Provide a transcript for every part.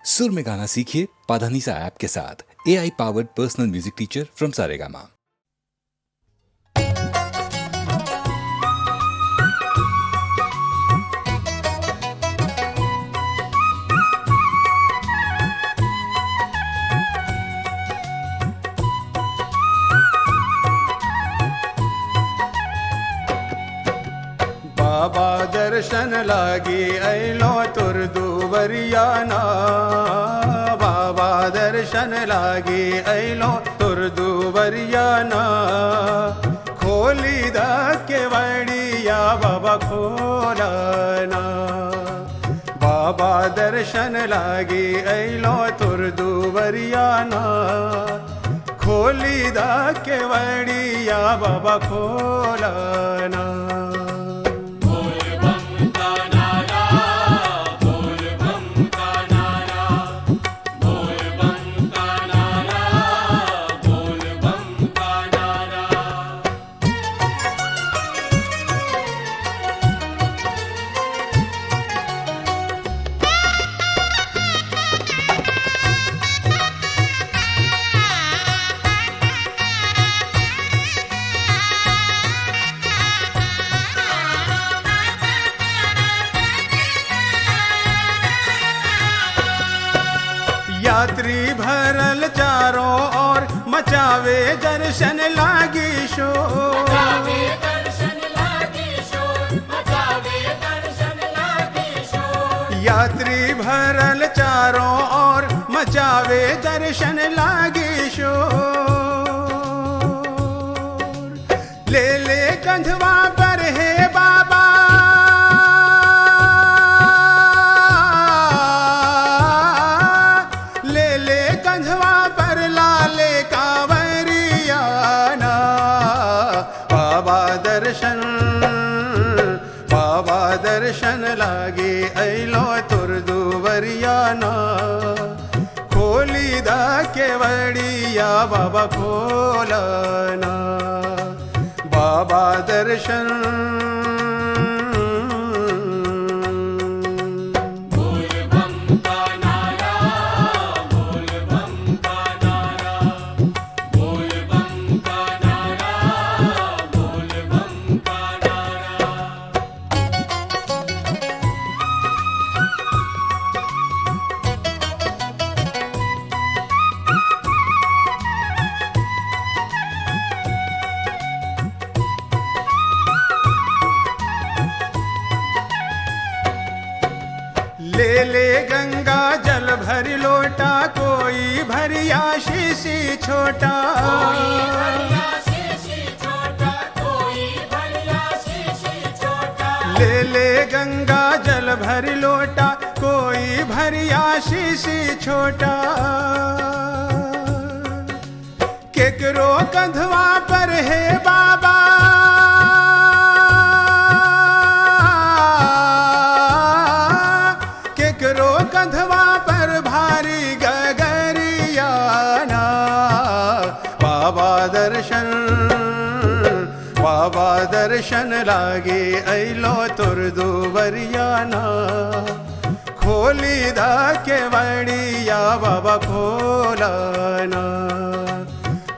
सुर में गाना सीखिए पाधानीसा ऐप के साथ। AI powered personal music teacher from Saregama. बाबा दर्शन लागी ऐलो तुर दुवरियाना, बाबा दर्शन लागी ऐलो तुर दुवरियाना। खोली दा केवड़िया बाबा खोलाना, बाबा दर्शन लागी ऐलो तुर दुवरियाना। खोली दा केवड़िया बाबा खोलाना। यात्री भरल चारों ओर मचावे दर्शन लागी शोर। यात्री भरल चारों ओर मचावे दर्शन लागी शोर। ले ले कंधवा पर है बाबा, कंधवा पर लाले कांवरियाना। बाबा दर्शन लागे ऐलो तुर दुवरियाना। खोली दा केवड़िया बाबा खोलाना, बाबा दर्शन। ले ले गंगा जल भरी लोटा, कोई भरिया शीशी छोटा। ले ले गंगा जल भरी लोटा, कोई भरिया शीशी छोटा। केकरो कंधवा पर है बाबा, केकरो कंधवा पर भारी गगरियाना। बाबा दर्शन लागे ऐलो तुर दुवरियाना। खोली दा केवड़िया बाबा खोलाना,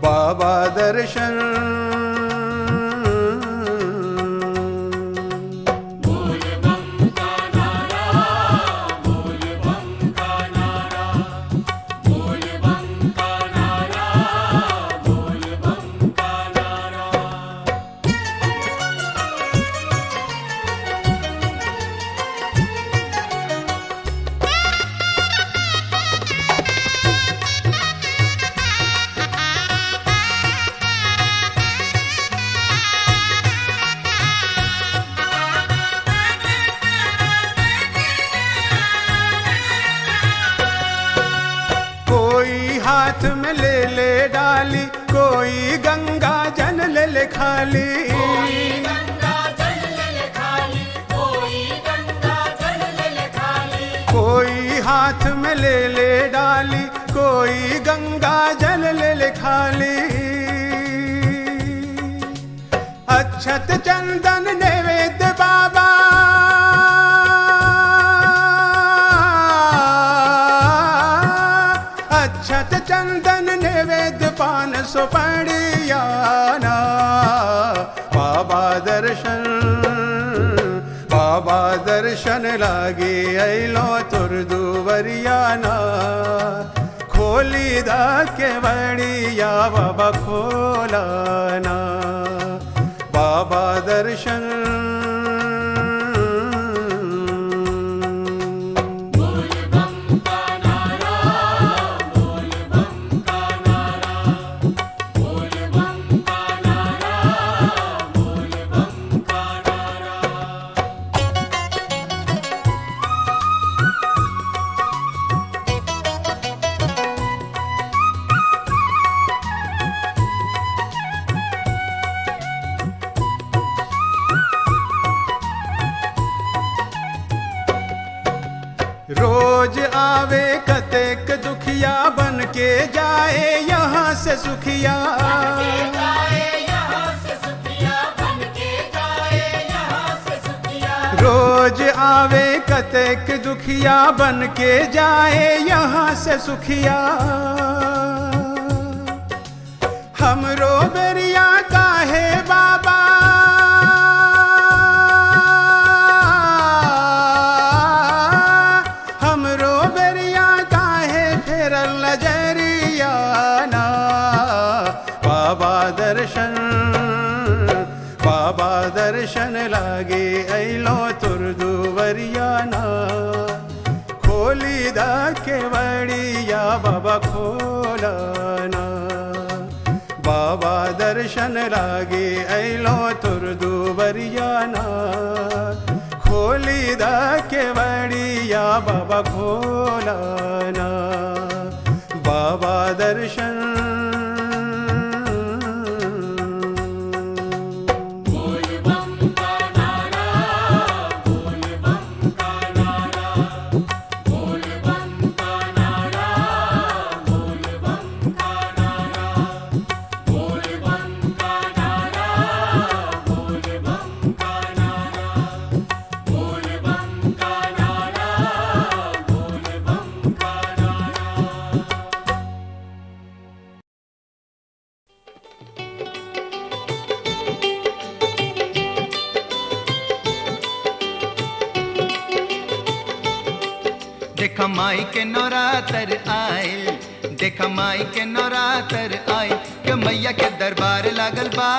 बाबा दर्शन। हाथ में ले ले डाली, कोई गंगा जल ले ले खाली। कोई हाथ में ले ले डाली, कोई गंगा जल ले ले खाली। अक्षत चंदन नैवेद्य बाबा, अक्षत चंदन नैवेद्य पान सुपड़ियाना बाबा दर्शन लागे अलो तुर दुवरियाना खोली दा के बड़िया बाबा खोलाना बाबा दर्शन रोज आवे कतेक दुखिया बन के जाए यहाँ से सुखिया रोज आवे कतेक दुखिया बन के जाए यहाँ से सुखिया हमरो बेरिया काहे बाबा बाबा दर्शन लागे अलो तुर दुवरियाना खोली दा के बड़िया बाबा खोलाना बाबा दर्शन लागे अलो तुर दुवरियाना खोली दा के बड़िया बाबा खोलाना बाबा दर्शन देखा माई के नवरात्र आयल, देखा माई के नवरात्र आयल, के मैया के दरबार लागल बा,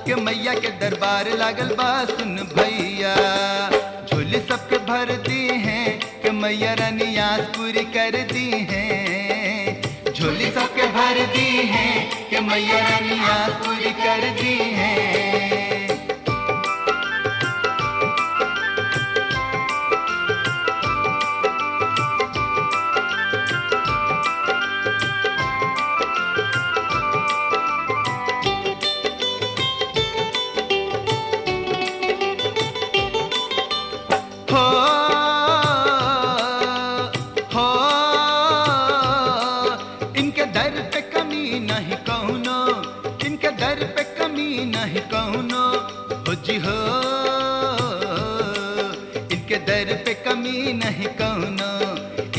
के मैया के दरबार लागल बा। सुन भैया झोली सबके भर दी हैं, के मैया रानी आस पूरी कर दी हैं। झोली सबके भर दी हैं, के मैया रानी आस पूरी कर दी हैं। इनके दर पे कमी नहीं कौनो, इनके दर पे कमी नहीं कौनो, हो जी हो। इनके दर पे कमी नहीं कौनो,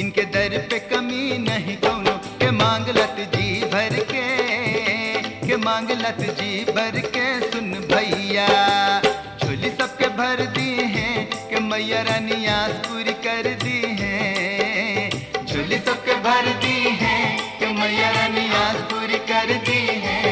इनके दर पे कमी नहीं कौनो। के मांग लत जी भर के मांग लत जी भर के। सुन भैया झोली सबके भर दी हैं, के मैया रानी आस पूरी कर दी हैं। झोली सबके भर दी हैं, के मैया रानी आस पूरी कर दी हैं।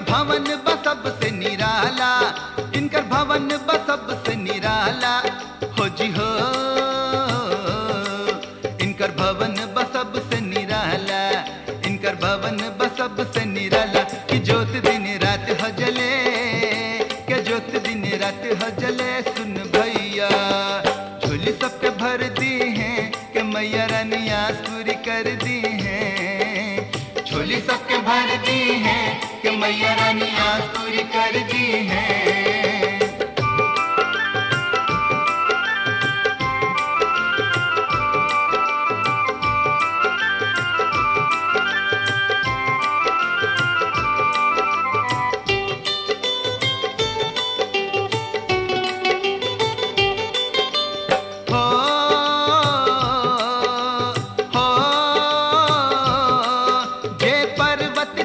भवन बसब से निराला, इनकर भवन बसब से निराला, हो जी हो। इनकर भवन बसब से निराला, इनकर भवन बसब से निराला। कि ज्योत दिन रात हो जले, के ज्योत दिन रात हो जले। सुन भैया झोली सबके भर दी हैं, के मैया रानी आस पूरी कर दी हैं। झोली सबके भर दी हैं, के मैया रानी आस पूरी कर दी है।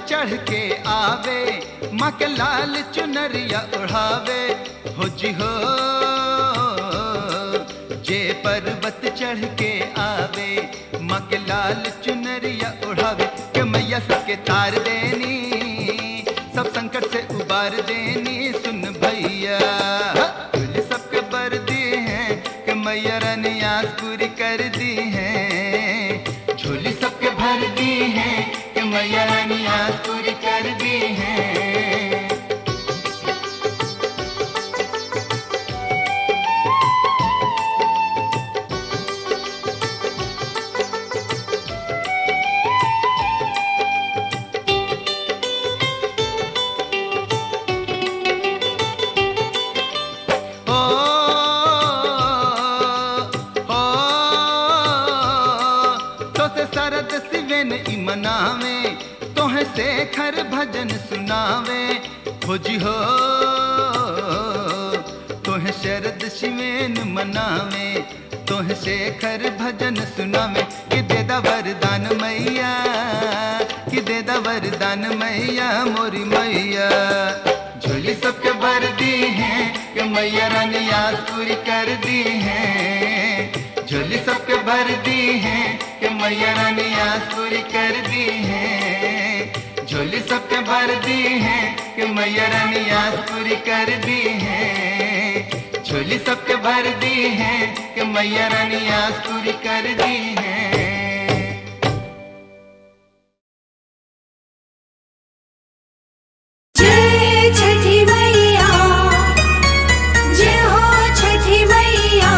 चढ़ के आवे माँ के लाल चुनरिया उड़ावे हो जी हो। जे पर्वत चढ़ के आवे माँ के लाल चुनरिया उड़ावे के मैया सबके तार देनी, सब संकट से उबार देनी। सुन भैया झोली सबके भर दी है कि मैया रानी आस पूरी कर दी है। झोली सबके भर दी है कि मैया रानी आस पूरी कर दी है। सरद सिवेन मनावे तोहे शेखर भजन सुनावे हो जी हो। तोहे शरद शिवेन मनावे तोहे शेखर भजन सुनावे कि देदा वरदान मैया, कि देदा वरदान मैया मोरी मैया। झोली सबके भर दी है कि मैया रानी आस पूरी कर दी है। झोली सबके भर दी है कि मैया रानी आस पूरी कर दी है। झोली सबके भर दी है कि मैया रानी आस पूरी कर दी है। झोली सबके भर दी है कि मैया रानी आस पूरी कर दी है। जय छठी मैया, जय हो छठी मैया।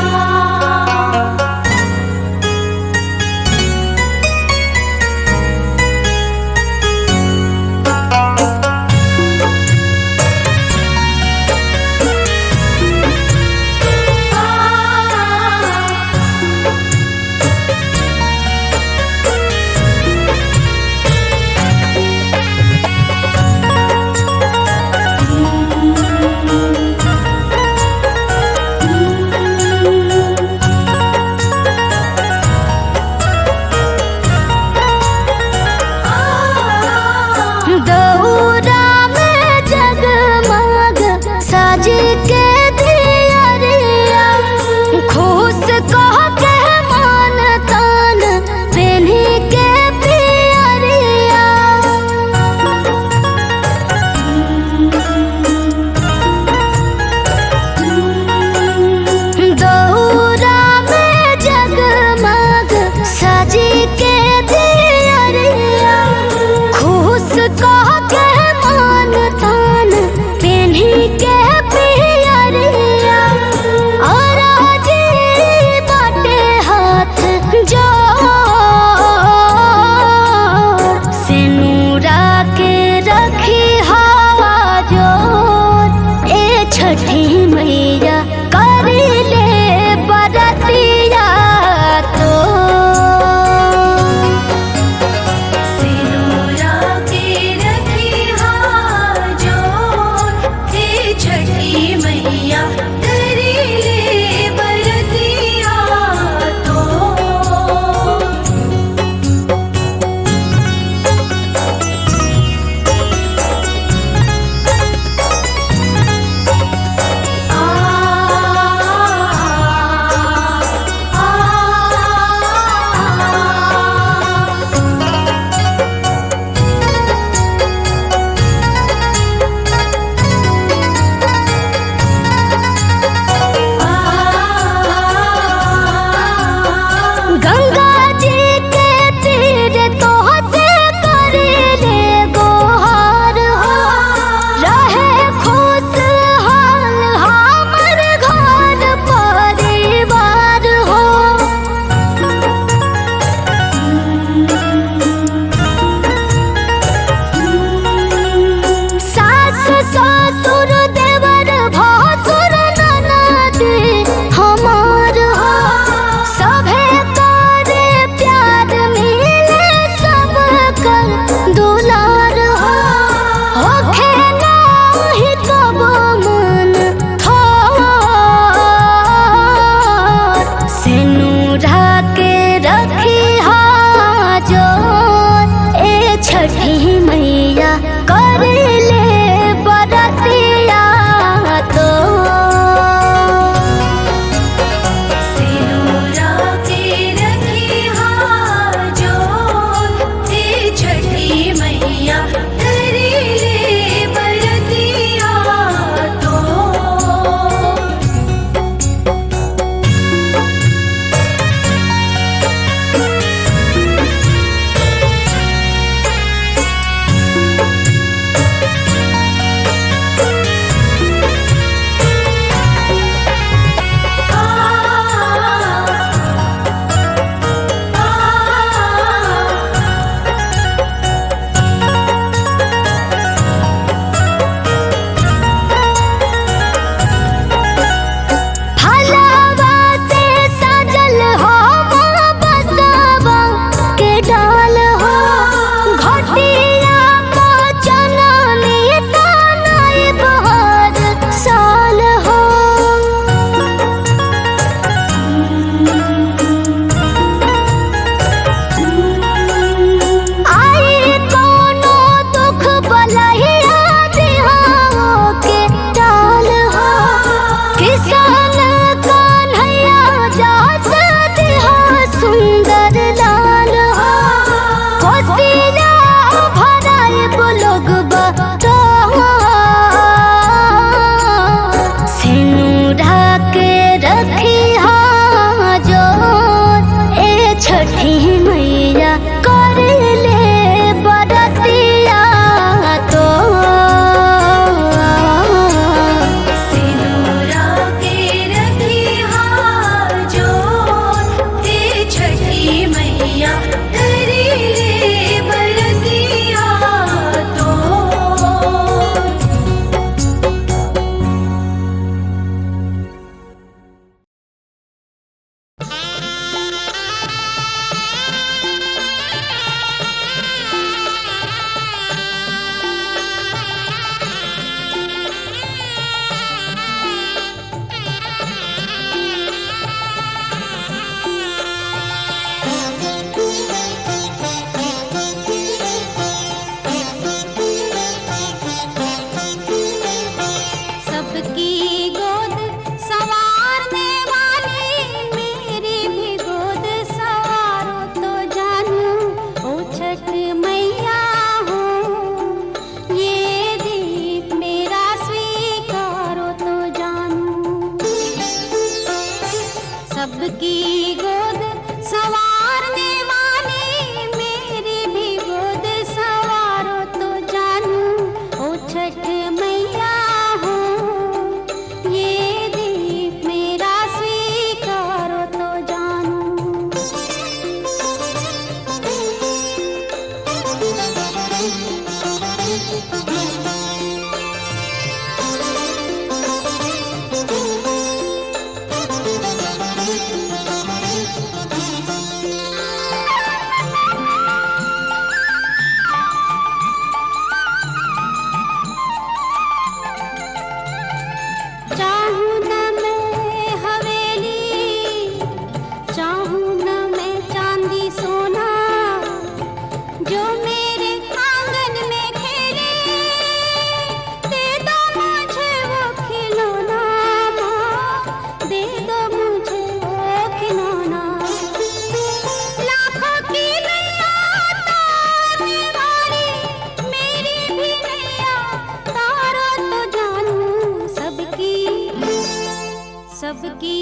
सबकी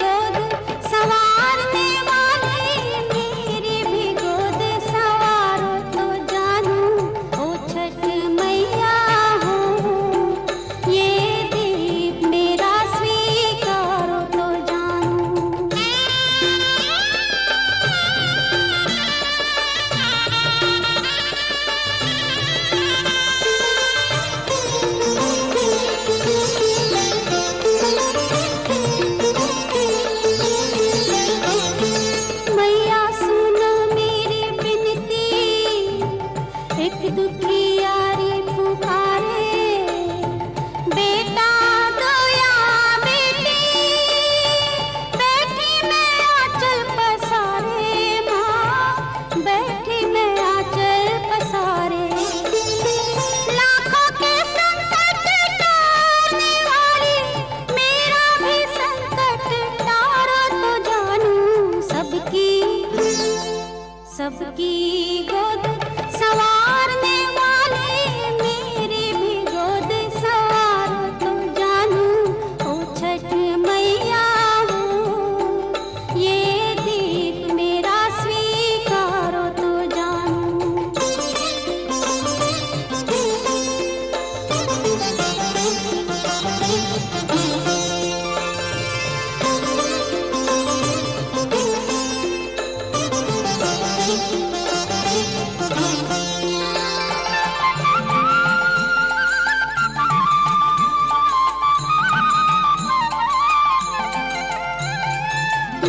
गोद संवारने वाले मेरी भी गोद संवारो तो जानू ओ छठ मैया हो, ये दीप मेरा स्वीकारो तो जानू। मैया सुनो मेरी विनती, एक दुखियारी पुकारे, बेटा दो या बेटी, बैठी मैं आंचल पसारे, माँ बैठी मैं आंचल पसारे। लाखों के संकट टारने वाली मेरा भी संकट टारो तो जानू, सबकी गोद संवारने वाले मेरी भी गोद संवारो तो जानू ओ छठ मैया हो, ये दीप मेरा स्वीकारो तो जानू।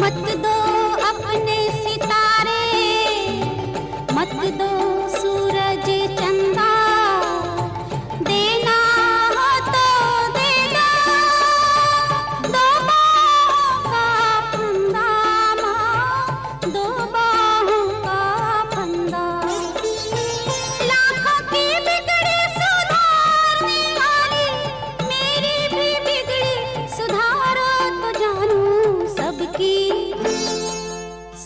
मत दो अपने सितारे, मत दो सूरज चंदा, देना हो तो देना दो बाहों का फंदा, माँ दो बाहों का फंदा। लाखों की बिगड़ी सुधारने वाली मेरी भी बिगड़ी सुधारो तो जानू,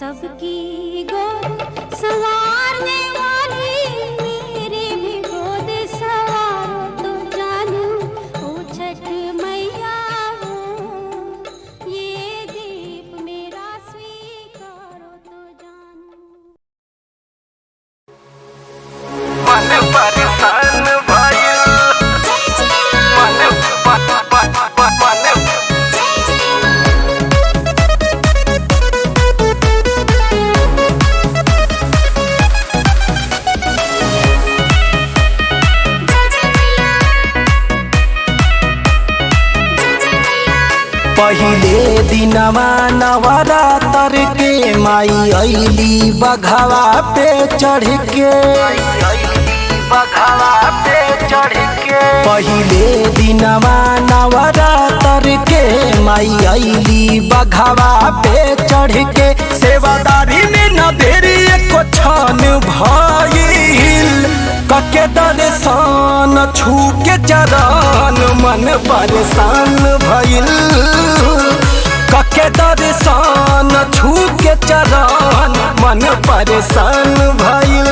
सबकी गोद संवारने वाली मेरी भी गोद संवारो तो जानू ओ छठ मैया हो, ये दीप मेरा स्वीकारो तो जानू। मन परेशान भइल, पहिले दिनवा नवरात्र के माई अइली बघवा पे चढ़ के, पहिले दिनवा नवरात्र के माई अइली बघवा पे चढ़ के, सेवादारी में न देरी एको छन भइल, कके दर्शन छू के चरण मन परेशान भइल, कके दर्शन छू के चरण मन परेशान भइल,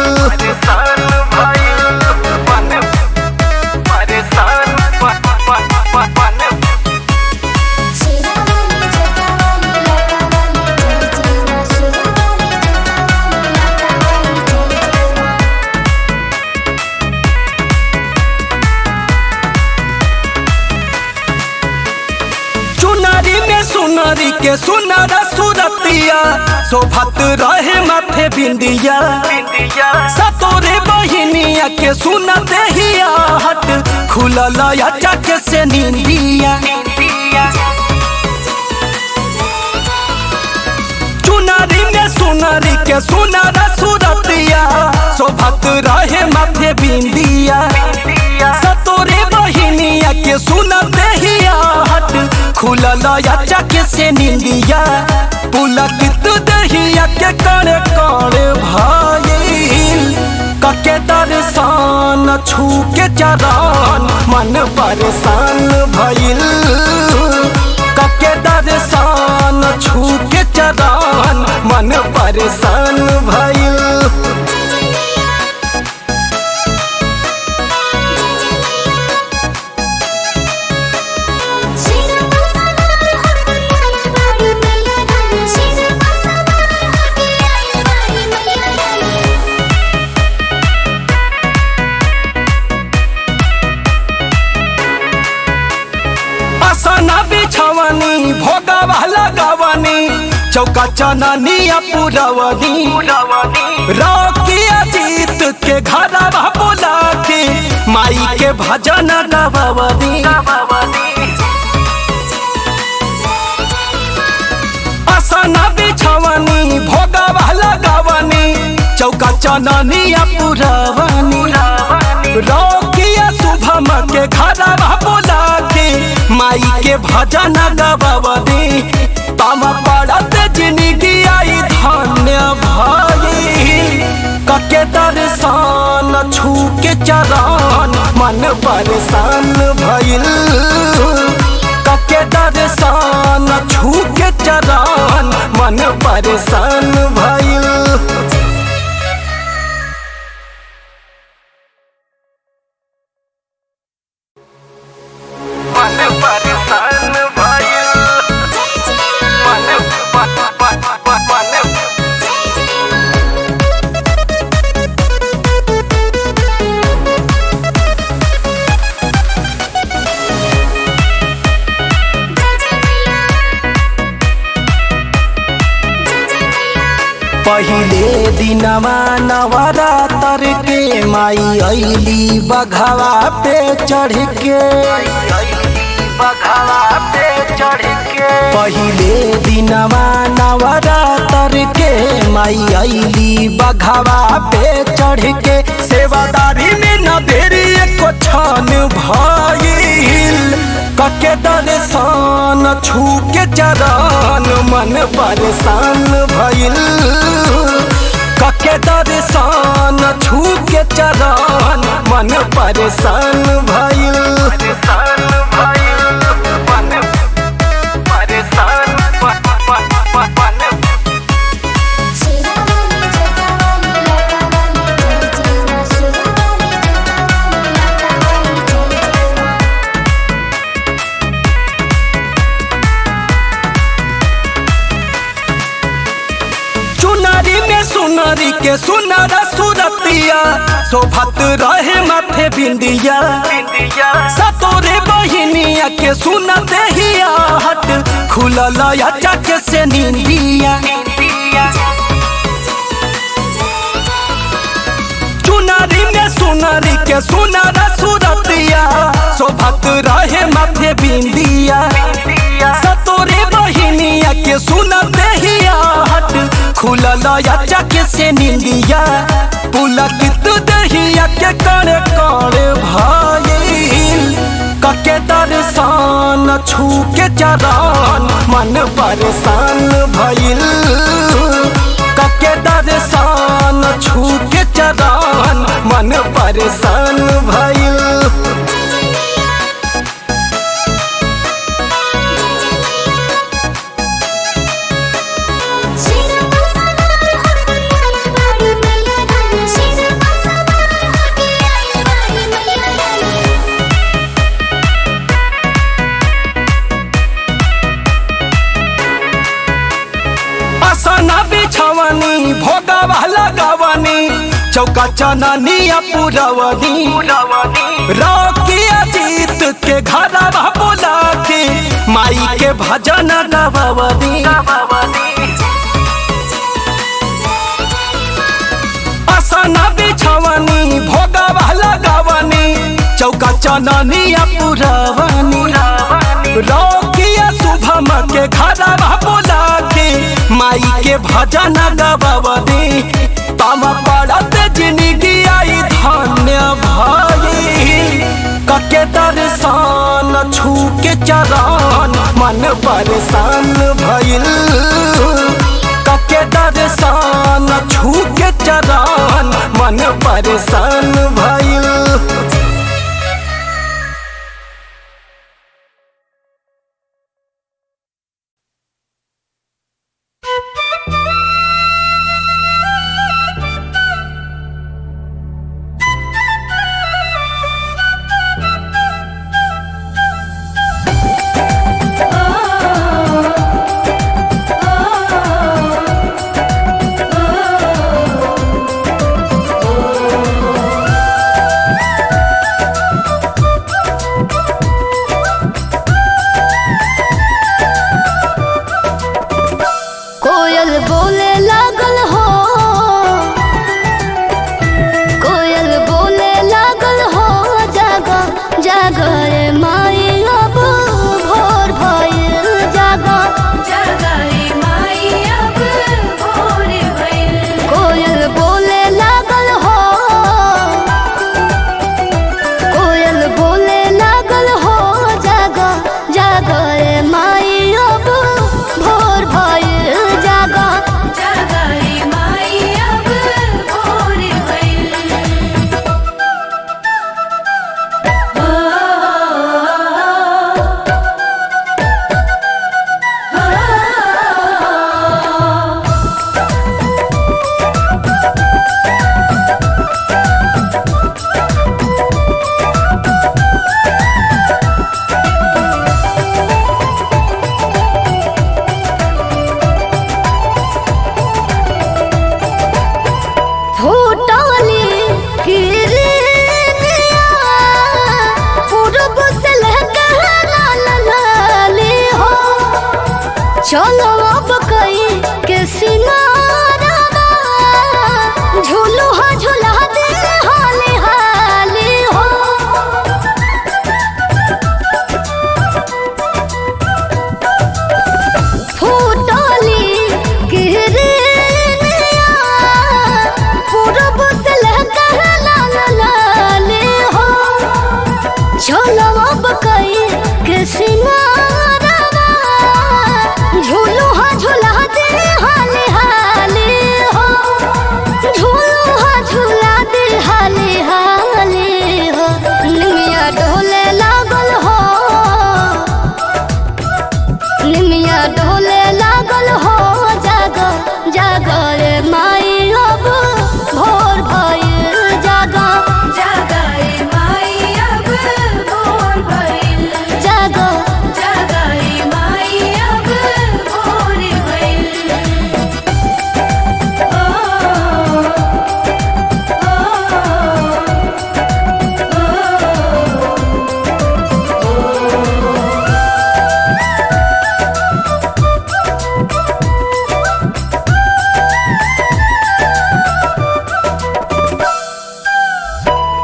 सुनरी के सुनर सुरतिया शोभत रहे माथे बिंदिया, सतोरे बहिनिया के सुनते हिया हट खुलल अचक से नींदिया। चुनरी में सुनरी के सुनर सुरतिया शोभत रहे माथे बिंदिया, सतोरे बहिनिया के सुनते हिया हट खुलल अचक से नींदिया, पुलकित दहिया के कण कण भइल, कके दर्शन छू के चरण मन परेशान भइल, कके दर्शन छू के चरण मन परेशान भइल। श्री बिछवनी भोगवा लगवनी चौका चननिया पुरवनी रॉकिया जीत के घरवा बोला के माई के भजन गवनी आसना बिछवनी भोगवा लगवनी चौका चननिया पुरवनी रॉकिया शुभम के घरवा बोला के माई के भजन गवनी तम पड़त जिंदगी आई धन्य भाई कके दर्शन छू के चरण मन परेशान भइल कके दर्शन छू के चरण मन परेशान भइल पहिले दिनवा नवरात्र के माई अइली बघवा पे चढ़ के पहिले दिनवा नवरात्र के माई अइली बघवा पे चढ़ के सेवादारी में न देरी एको छन भइल कके दर्शन छू के चरण मन परेशान भइल कके दर्शन छू के चरण मन परेशान भइल सुनरी के सुनर सुरतिया शोभत रहे माथे बिंदिया सतोरे बहिनिया के सुनते ही हट खुलल चक से नींदिया चुनरी में सुनरी के सुनर सुरतिया शोभत रहे माथे बिंदिया सतोरे बहिनिया के सुनते ही हट खुलल चक से नींदिया पुलकित दहिया के कण कण भइल कके दर्शन छू के चरण मन परेशान भइल कके दर्शन छू के चरण मन परेशान भइल बिछवनी भोगवा लगवनी चौका चननिया पुरवनी रॉकिया जीत के घरवा बोला के माई के भजन गवनी आसना बिछवनी भोगवा लगवनी चौका चननिया पुरवनी रॉकिया शुभम के घरवा बोला के माई के भजन गवनी तम पड़त जिंदगी आई धन्य भाई कके दर्शन छू के चरण मन परेशान भइल कके दर्शन छू के चरण मन परेशान भइल चलो अब कई के सिंगारा झूलो हा झूला दे हाले हाले हो फूटली गिरनिया पूरब से लहका लाल लाले हो चलो अब कई के सिंगारा झूलो हा झूला दे हाले हाले हो झूलो हा झूला दे हाले हाले हो निमिया डोले लागल हो निमिया डोले लागल हो जागो जागो रे माई अब भोर भइल जागो जागो रे माई अब भोर भइल जागो जागो रे माई अब भोर भइल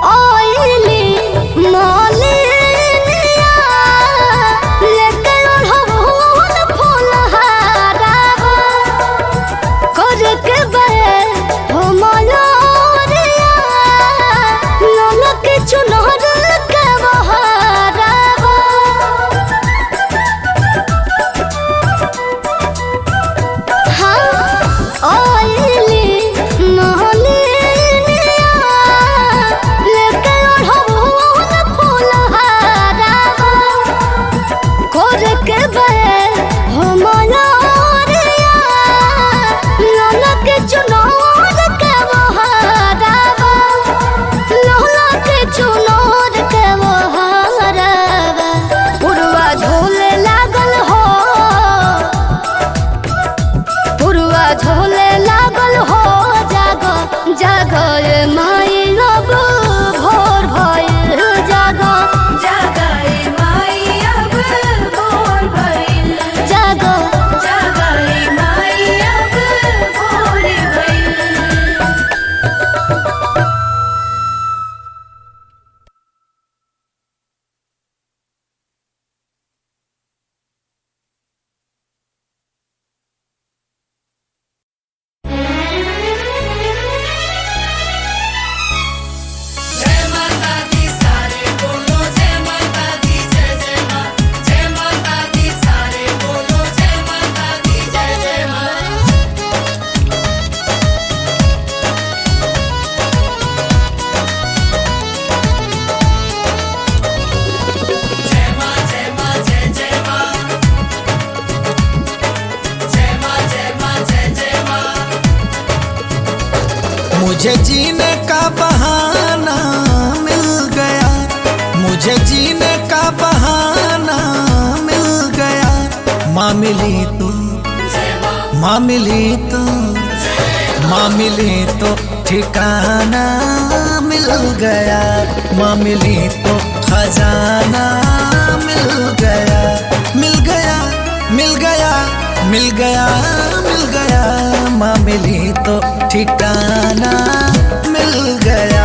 ओइली मोलिनिया लेके ओढ़ौल फूलहारा करके बे हो मयोरिया ललक चुनर के बहारा हाँ ओइली मोलिनिया लेके ओढ़ौल फूलहारा करके बे हो मयोरिया ललक चुनर के बहारा ललक चुनर के बहारा पुरवा झोले लागल हो पुरवा झोले लागल हो जागो जागो रे माई अब भोर भइल जागो जागो रे माई अब भोर भइल जागो जागो रे माई अब भोर भइल मुझे जीने का बहाना मिल गया, मुझे जीने का बहाना मिल गया। माँ मिली तो, माँ मिली तो, माँ मिली तो ठिकाना मिल गया। माँ मिली तो खजाना मिल गया, मिल गया, मिल गया, मिल गया, मिल गया। माँ मिली तो ठिकाना मिल गया।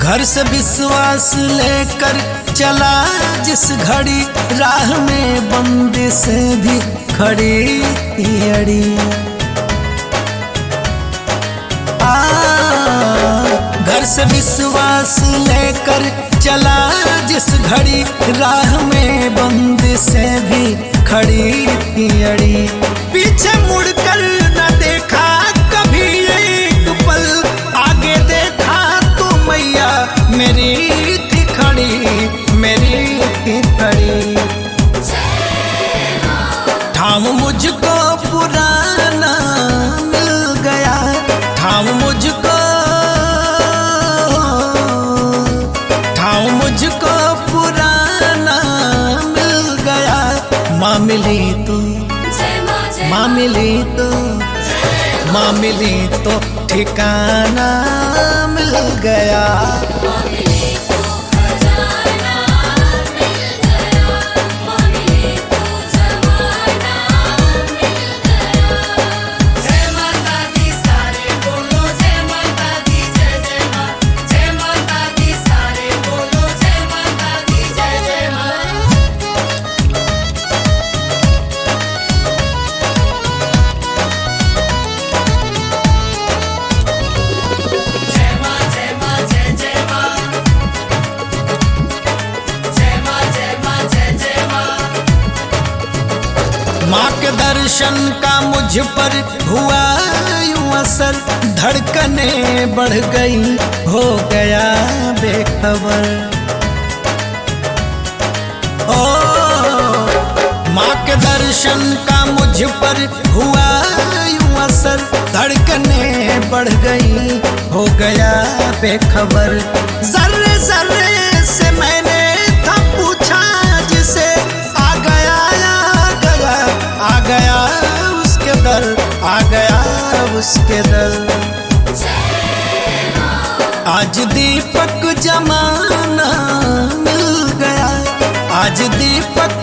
घर से विश्वास लेकर चला जिस घड़ी, राह में बंदी से भी खड़ी अड़ी। घर से विश्वास लेकर चला जिस घड़ी, राह में बंदी से भी खड़ी अड़ी। पीछे मुड़कर न देखा कभी एक पल, आगे देखा तो मैया मेरी मिली तो ठिकाना मिल गया। माँ के दर्शन का मुझ पर हुआ यूं असर, धड़कने बढ़ गई हो गया बेखबर। ओ माँ के दर्शन का मुझ पर हुआ यूं असर, धड़कने बढ़ गई हो गया बेखबर। जर्रे जर्रे से मैंने था पूछा जिसे, आ गया उसके दर, आ गया उसके दर। आज दीपक जमाना मिल गया, आज दीपक,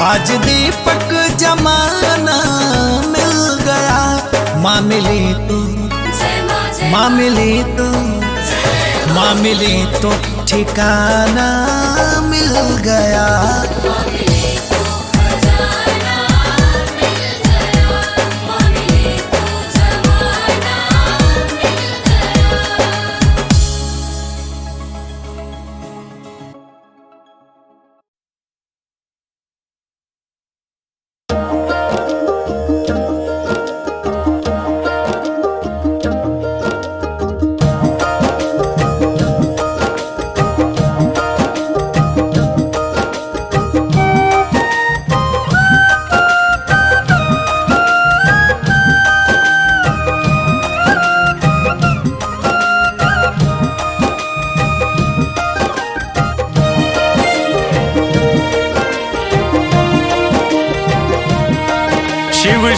आज दीपक जमाना मिल गया। माँ मिली तो, माँ मिली तो, माँ मिली तो ठिकाना मिल गया।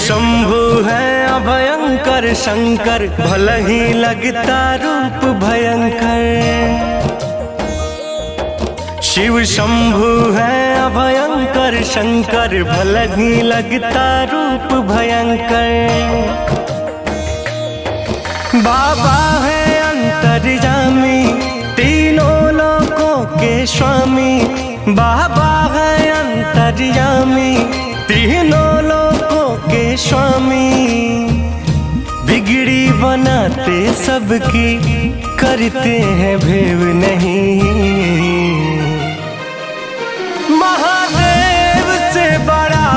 शंभु है अभयंकर शंकर, भले ही लगता रूप भयंकर। शिव शंभु है अभयंकर शंकर, भले ही लगता रूप भयंकर। बाबा है अंतर्यामी, तीनों लोकों के स्वामी। बाबा है अंतर्यामी, तीनों लोकों के स्वामी। बिगड़ी बनाते सबकी, करते हैं भेव नहीं। महादेव से बड़ा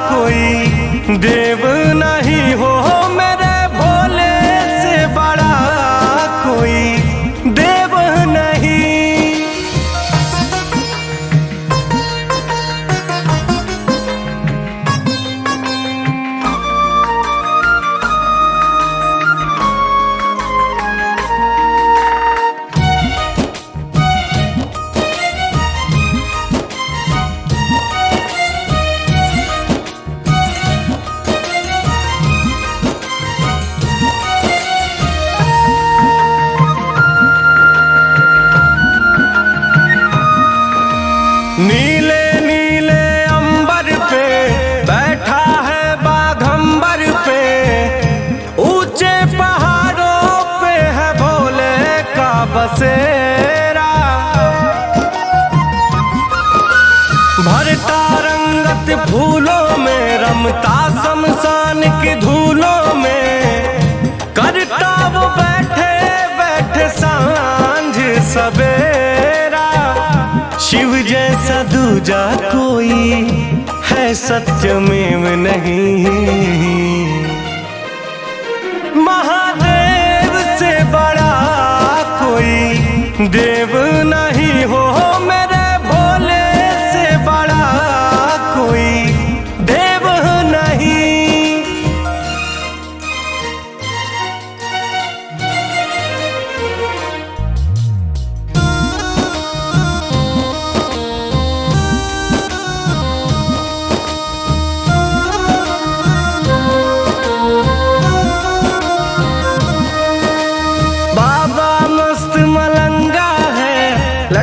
कोई देव नहीं हो, मेरे भोले से बड़ा कोई देव नहीं। नीले नीले अंबर पे बैठा है बाघंबर पे, ऊंचे पहाड़ों पे है भोले का बसेरा। भरता रंगत फूलों में, रमता शमशान की धूलों में, करता वो बैठे बैठे सांझ सवेरा। शिव जैसा दूजा कोई है सत्यमेव नहीं। महादेव से बड़ा कोई देव नहीं हो, मेरे भोले से बड़ा कोई देव नहीं।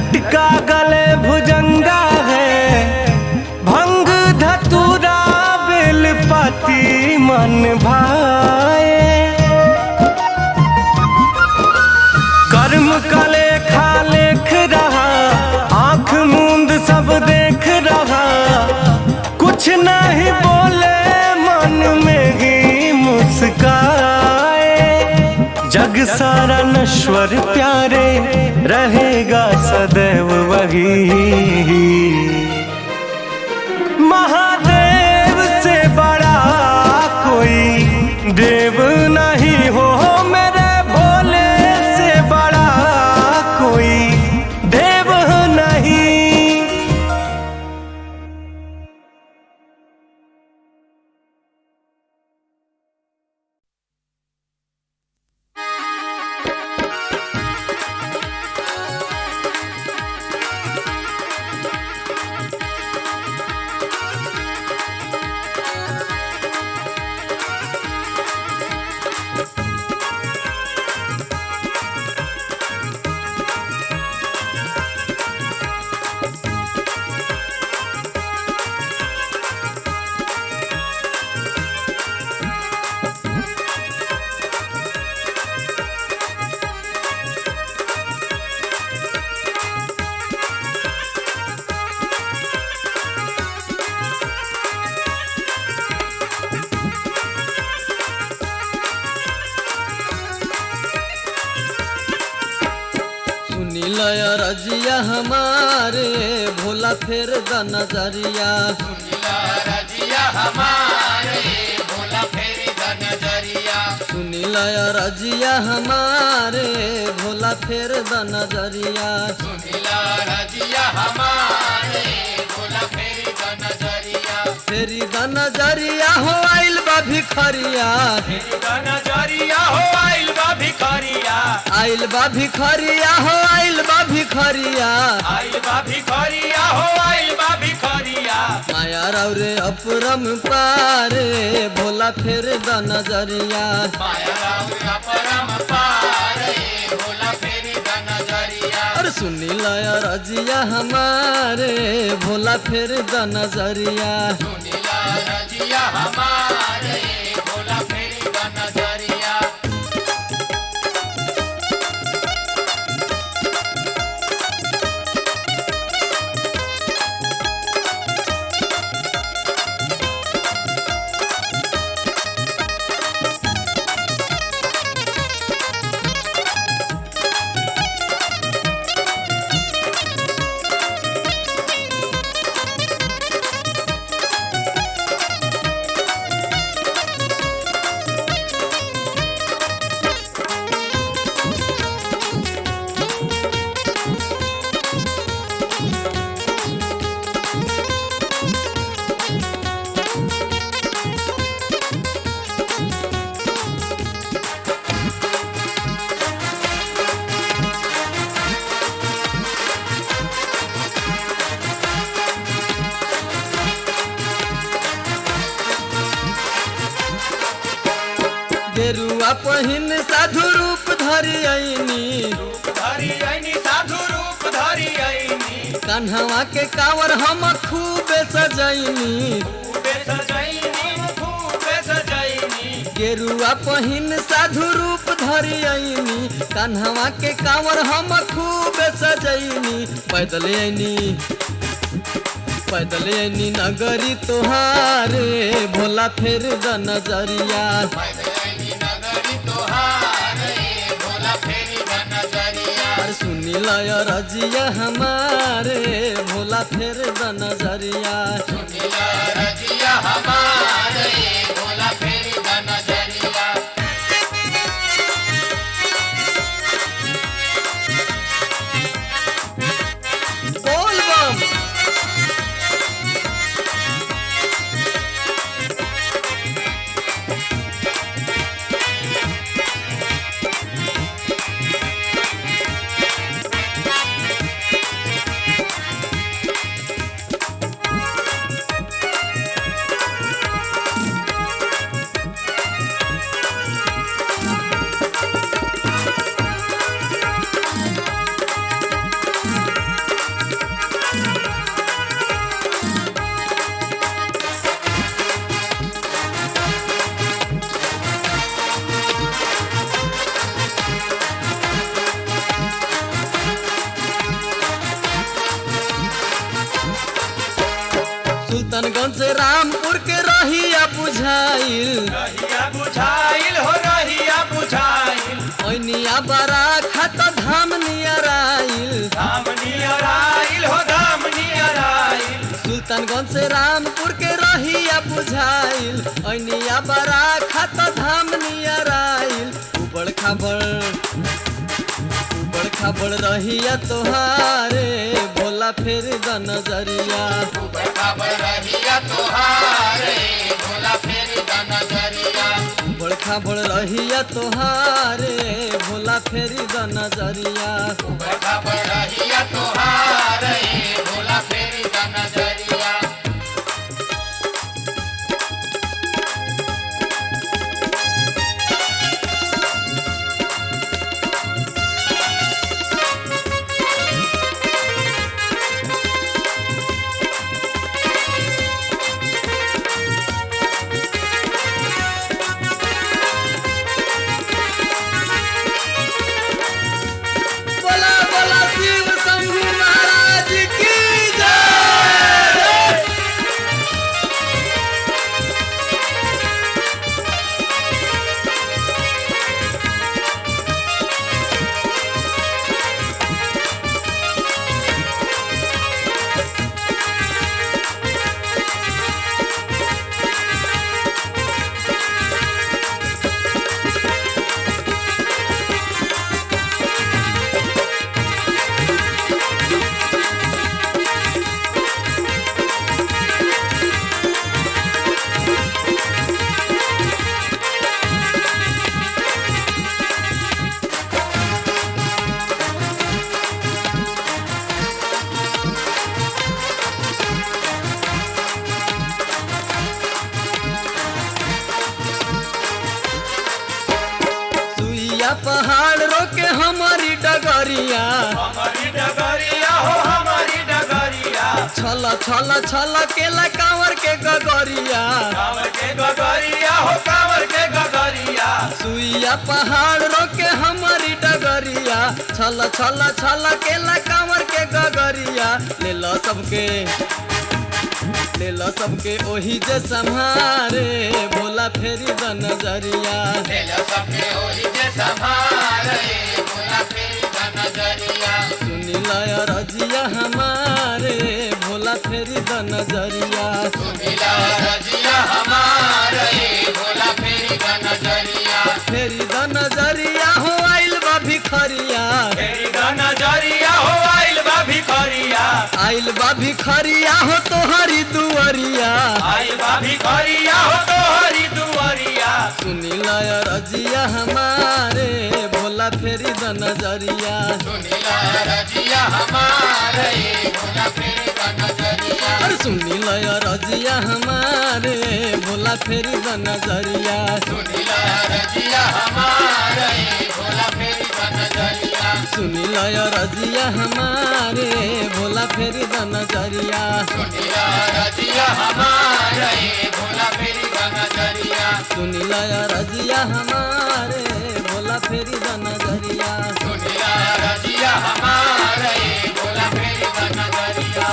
लटका गले भुजंगा है, भंग धतूरा बेलपति मन भाए। कर्म का लेखा लेख रहा, आंख मूंद सब देख रहा, कुछ नहीं बोले मन में ही मुस्काए। जग सारा नश्वर प्यारे रहेगा सदैव वही, महादेव से बड़ा कोई देव नहीं हो, मेरे भोले से बड़ा कोई देव नहीं। लया रजिया हमारे भोला फेर द नजरिया, रजिया हमारे भोला फेर द नजरिया। सुनी लया रजिया हमारे भोला फेर द नजरिया, सुनीला रजिया हमारे भोला फेर द नजरिया। फेरी द नजरिया हो आइल बा भिखरिया, फेरी द नजरिया हो आइल बा भिखरिया, आइल बा भिखरिया हो आइल बा भिखरिया, आइल बा भिखरिया हो आइल बा भिखरिया। माया रे अपरम पारे भोला फेर द नजरिया, माया रे अपरम पारे भोला फेर द नजरिया। और सुनी लया रजिया हमारे भोला फेर द नजरिया, सुनी लया रजिया हमारे भोला फेर द नजरिया। गेरुआ पहिन साधु रूप धरि आईनी, साधु रूप धरि आईनी। कान्हवा के कावर हम खूबे सजैनी, खूबे सजैनी। गेरुआ पहिन साधु रूप धरि आईनी, कान्हवा के कावर हम खूबे सजैनी। पैदल आईनी पैदल आईनी नगरी तोहारे भोला फेर द नजरिया, सुनी लया रजिया हमारे भोला फेर द नजरिया, सुनी लया रजिया हमारे भोला फेर द नजरिया। बोल बम सुल्तानगंज से रामपुर के रहिया बुझाइल हो रहिया बुझाइल ओनिया बड़ा खत धाम नियर आइल हो धाम नियर आइल सुल्तानगंज से रामपुर के रहिया बुझाइल ओनिया बड़ा खत धाम नियर आइल उबड़ खाबड़ रहिया तोहारे भोला फेर द नजरिया उबड़ खाबड़ रहिया तोहारे भोला फेर द नजरिया उबड़ खाबड़ रहिया तोहारे भोला फेर द नजरिया उबड़ खाबड़ रहिया तोहारे भोला फेर द नजरिया बोला बोला शिव शंभू महाराज की जय। सुइया पहाड़ रोके हमारी डगरिया हमारी डगरिया हो हमारी डगरिया छल केला कांवर के गगरिया कांवर के गगरिया हो कांवर के गगरिया सुइया पहाड़ रोके हमारी डगरिया छल केला कांवर के गगरिया ले लो सबके ओही जे संहारे भोला फेरी द नजरिया ले लो सबके ओही जे संभारे भोला फेर द नजरिया सुनी लय रजिया हमारे भोला फेरी द नजरिया मिला रजिया हमारे भोला फेर द नजरिया फेरी द नजरिया हो आइल बा भिखरिया फेरी द नजरिया हो आइल बा भिखरिया हो तोहरी दुआरिया आइल बा भिखरिया हो तोहरी दुआरिया सुनी लय रजिया हमारे भोला फेरी द नजरिया मिला रजिया हमारे भोला फेर द नजरिया अरे सुनी लय रजिया हमारे भोला फेरी द नजरिया मिला रजिया हमारे भोला फेर द नजरिया सुनी लय रजिया हमारे भोला फेरी द नजरिया मिला रजिया हमारे भोला फेर द नजरिया सुनी लय रजिया हमारे भोला फेरी द नजरिया मिला रजिया हमारे भोला फेर द नजरिया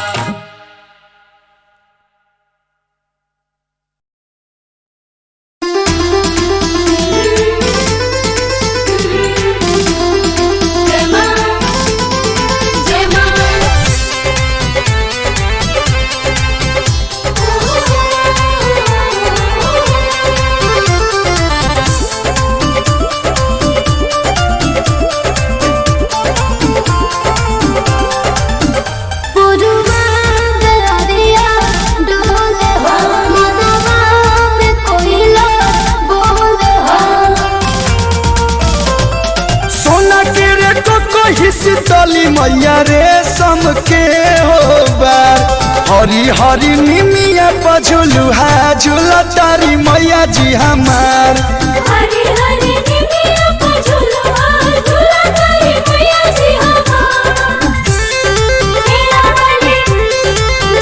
शीतली मैया रेशम के होबार हरी हरी निमिया पझुलुहा झुलतारी मैया जी हमार हरी हरी निमिया पझुलुहा झुलतारी मैया जी हमार मेरा वाली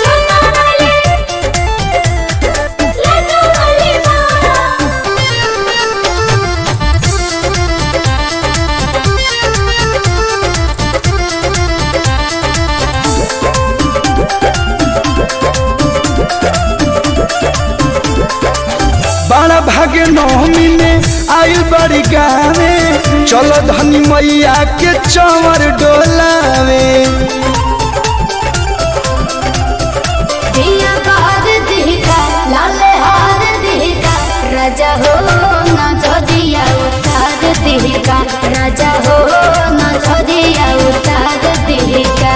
जन्ना वाली लड्डू वाली भागे नवमी में आइल बड़ी गावे चलो धनी मैया के चंवर डोलावे दिया बार दिखा लाल हार दिखा राजा हो न जदिया उतार दिखा राजा हो न जदिया उतार दिखा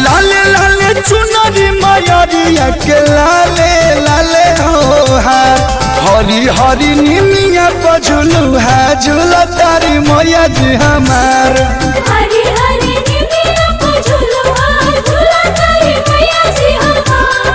लाले लाले चुनरी मयरिया के लाले लाले हो हार हरी हरी निमिया पझुलू है झूला तारी मैया जी हमार हरी हरी निमिया को झूलवा झूला तारी मैया जी हमार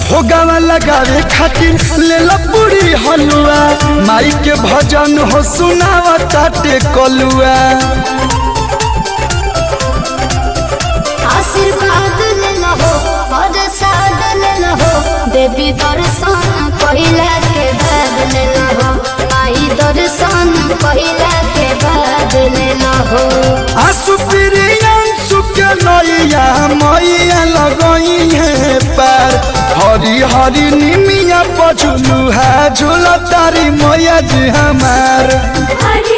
भोगावा लगावे खातिर ले ला पूरी हलुआ माई के भजन हो सुनावा ताटे कलुआ आशीर्वाद ले लहो प्रसाद ले लहो देवी दर्शन पहिला के बाद ले लहो माई दर्शन पहिला के बाद ले लहो आसु प्रियांशु के नैया मैया लगई है पार हरी हरी निमिया पझुलू है झूला तारी मैया जी हमार हरी